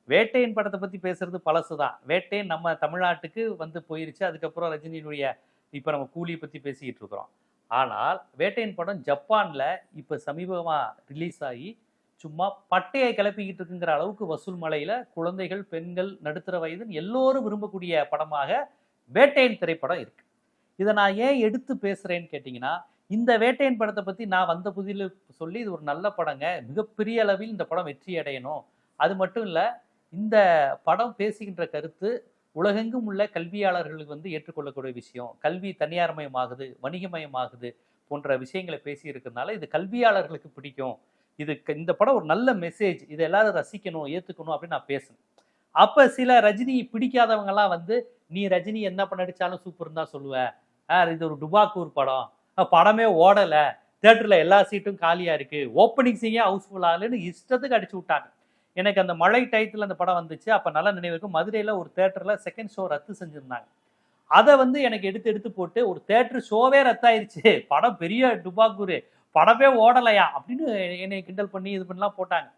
வேட்டையின் படத்தை பத்தி பேசுறது பழசுதான். வேட்டையன் நம்ம தமிழ்நாட்டுக்கு வந்து போயிருச்சு. அதுக்கப்புறம் ரஜினியினுடைய இப்ப நம்ம கூலியை பத்தி பேசிக்கிட்டு இருக்கிறோம். ஆனால் வேட்டையின் படம் ஜப்பான்ல இப்ப சமீபமா ரிலீஸ் ஆகி சும்மா பட்டையை கிளப்பிக்கிட்டு இருக்குங்கிற அளவுக்கு வசூல் மலையில குழந்தைகள், பெண்கள், நடுத்தர வயதுன்னு எல்லோரும் விரும்பக்கூடிய படமாக வேட்டையின் திரைப்படம் இருக்கு. இதை நான் ஏன் எடுத்து பேசுறேன்னு கேட்டீங்கன்னா, இந்த வேட்டையின் படத்தை பத்தி நான் வந்த புதில சொல்லி இது ஒரு நல்ல படங்க, மிகப்பெரிய அளவில் இந்த படம் வெற்றி அடையணும். அது மட்டும் இல்ல, இந்த படம் பேசுகின்ற கருத்து உலகெங்கும் உள்ள கல்வியாளர்களுக்கு வந்து ஏற்றுக்கொள்ளக்கூடிய விஷயம். கல்வி தனியார்மயமாகுது, வணிகமயமாகுது போன்ற விஷயங்களை பேசி இருக்கிறதுனால இது கல்வியாளர்களுக்கு பிடிக்கும். இந்த படம் ஒரு நல்ல மெசேஜ், இதை எல்லாரும் ரசிக்கணும், ஏத்துக்கணும் அப்படின்னு நான் பேசுனேன். அப்ப சில ரஜினி பிடிக்காதவங்க எல்லாம் வந்து, நீ ரஜினி என்ன படம் நடிச்சாலும் சூப்பர் தான் சொல்லுவ, இது ஒரு டுபாக்கூர் படம், படமே ஓடல, தியேட்டர்ல எல்லா சீட்டும் காலியா இருக்கு, ஓப்பனிங் சீனே ஹவுஸ்ஃபுல் ஆகலன்னு இஷ்டத்துக்கு அடிச்சு விட்டாங்க. எனக்கு அந்த மழை டயத்துல அந்த படம் வந்துச்சு. அப்ப நல்ல நினைவு இருக்கு. மதுரையில ஒரு தியேட்டர்ல செகண்ட் ஷோ ரத்து செஞ்சிருந்தாங்க. அதை வந்து எனக்கு எடுத்து எடுத்து போட்டு ஒரு தியேட்டர் ஷோவே ரத்தாயிருச்சு, படம் பெரிய டுபாக்கூரு, படமே ஓடலையா அப்படின்னு என்னை கிண்டல் பண்ணி இது பண்ணலாம் போட்டாங்க.